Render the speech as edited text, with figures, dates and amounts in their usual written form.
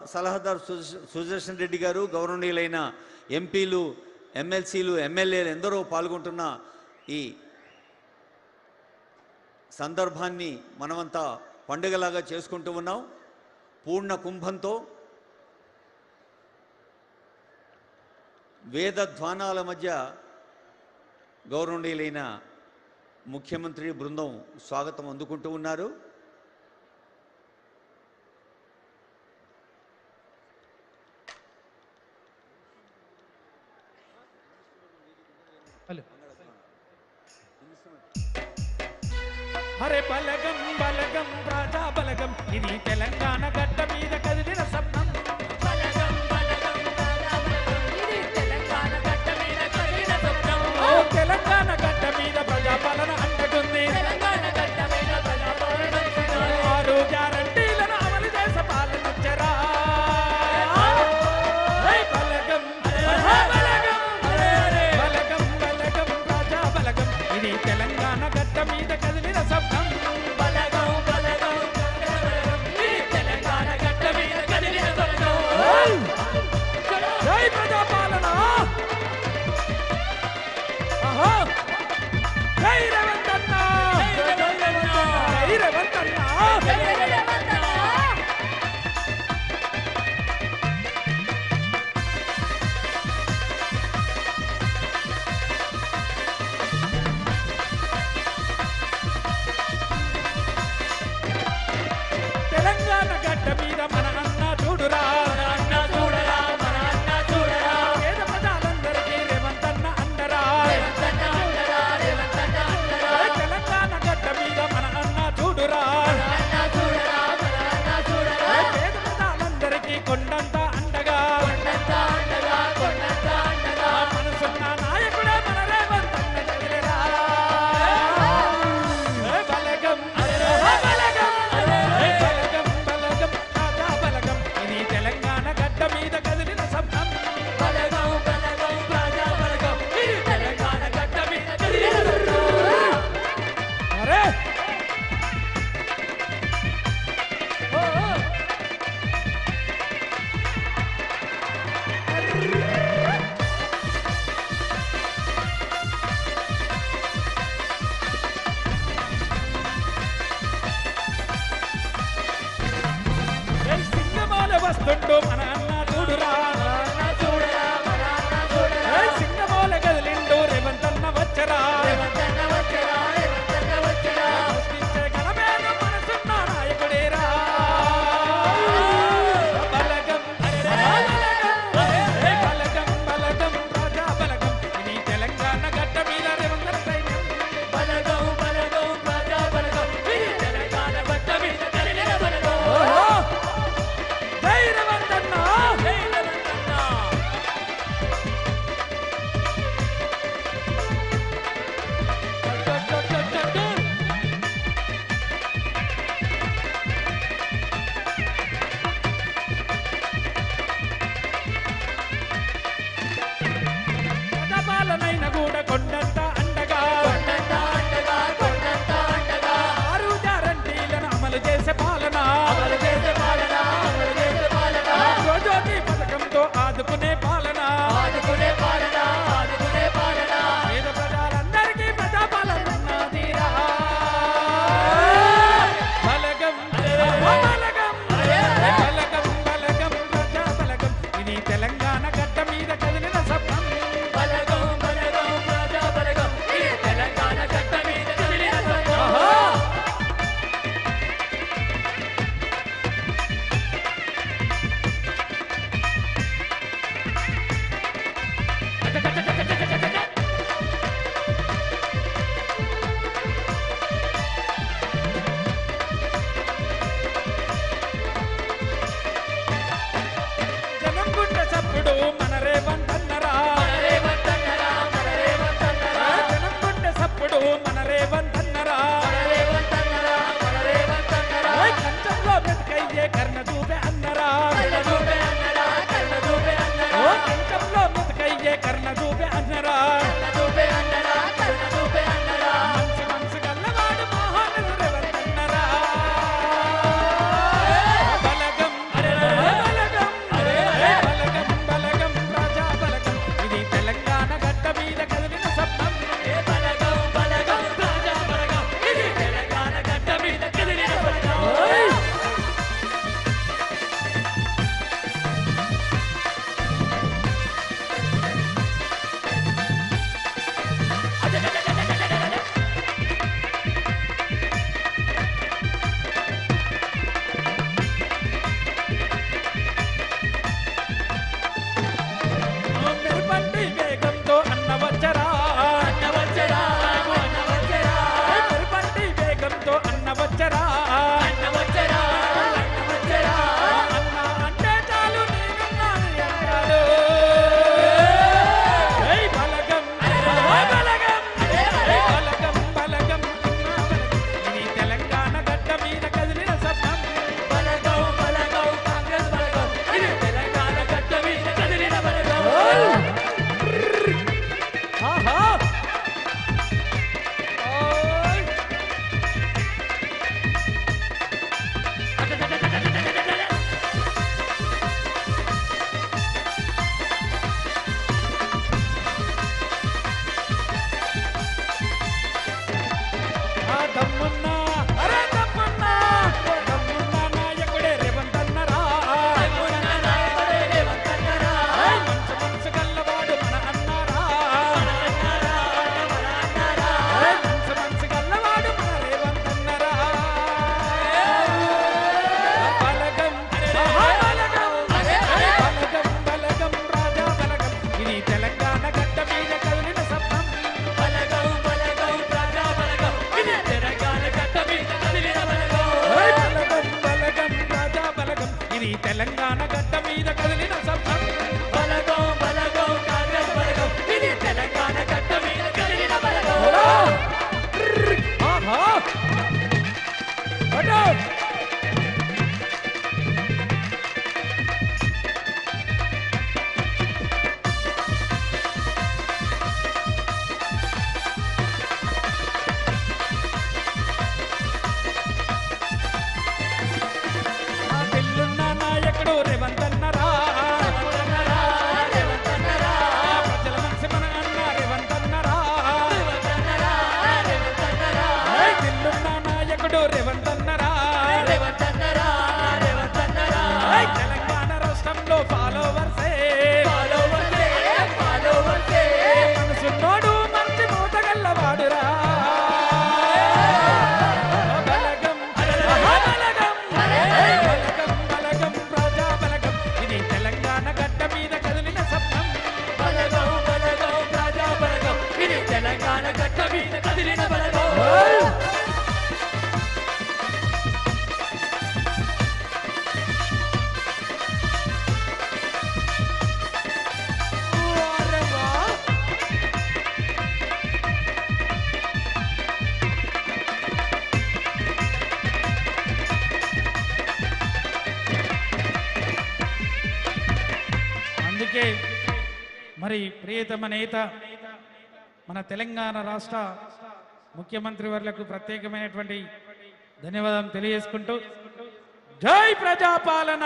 సలహాదారు సుదర్శన్ రెడ్డి గారు, గౌరవనీయులైన ఎంపీలు, ఎమ్మెల్సీలు, ఎమ్మెల్యేలు ఎందరో పాల్గొంటున్న ఈ సందర్భాన్ని మనమంతా పండుగలాగా చేసుకుంటూ ఉన్నాం. పూర్ణ కుంభంతో వేద ధ్వానాల మధ్య గౌరవనీయులైన ముఖ్యమంత్రి బృందం స్వాగతం అందుకుంటూ ఉన్నారు. హరే బలగం బలగం రాజా బలగం, ఇది తెలంగాణ గడ్డ మీద కదిలిన సప్నం. బలగం బలగం రాజా బలగం, ఇది తెలంగాణ గడ్డ మీద కదిలిన సప్నం. ఓ తెలంగాణ గడ్డ మీద ప్రజాపాలన అంటుకుంది. తెలంగాణ గడ్డ మీద ప్రజాపాలన అంటుకుంది. 6 గ్యారంటీలను అమలు చేసే పాలనొచ్చరా. బలగం బలగం బలగం బలగం రాజా బలగం, ఇది తెలంగాణ గడ్డ మీద కదిలిన సప్నం. బలగం బలగం ఇది తెలంగాణ గడ్డ మీద కదిలిన సప్నం. జై ప్రజాపాలన, జై రేవంత్ అన్న, జై రేవంత్ అన్న. తెలంగాణ గడ్డ మీద మన అన్న చూడురా, అన్న చూడరా, మన అన్న చూడరా. పేద ప్రజలందరికీ రేవంత్ అన్న అండరా, తెలంగాణ గడ్డ మీద మన అన్న చూడురా, అన్న చూడరా, మన అన్న చూడరా. పేద ప్రజలందరికీ కొండంత అండగా, కొండంత అండగా, కొండంత అండగా. మనసున్న నాయకుడే మన రేవంత్ అన్న కదిలేరా. బలగం బలగం బలగం బలగం రాజా బలగం, ఇది తెలంగాణ గడ్డ మీద కదిలిన సప్నం. బలగం బలగం రాజా బలగం, ఇది తెలంగాణ గడ్డ మీద కదిలిన సప్నం. అరే సింగమాల వస్తుంటూ మన అన్న చూడురా, అన్న చూడరా, మన అన్న చూడరా. సింగమాల కదిలిండు రేవంత్ అన్న వచ్చరా, రేవంత్ అన్న వచ్చరా, రేవంత్ అన్న వచ్చరా. సృష్టించే గణమేన మనసున్న నాయకుడేరా. బలగం బలగం బలగం రాజా బలగం, ఇది తెలంగాణ గడ్డ మీద రేవంత్ అన్న సైన్యం. బలగం బలగం రాజా బలగం, ఇది తెలంగాణ గడ్డ మీద కదిలిన బలగం. జై రేవంత్ అన్న, జై రేవంత్ అన్న. మీద కదిలిన శబ్దం బలగం బలగం కాంగ్రెస్ బలగం ఇది తెలంగాణ గడ్డ మీద కదిలిన బలగం ఆహా అటో తెలంగాణ రాష్ట్రంలో ఫాలోవర్సే మనసున్నోడు మంచి మూతగల్లవాడురా బలగం బలగం బలగం ప్రజా బలగం ఇది తెలంగాణ గడ్డ మీద కదిలిన శబ్దం బలగం బలగం ప్రజా బలగం ఇది తెలంగాణ గడ్డ మీద కదిలిన బలగం అందుకే మరి ప్రియతమ నేత మన తెలంగాణ రాష్ట్ర ముఖ్యమంత్రి వర్లకు ప్రత్యేకమైనటువంటి ధన్యవాదాలు తెలియజేసుకుంటూ జై ప్రజాపాలన.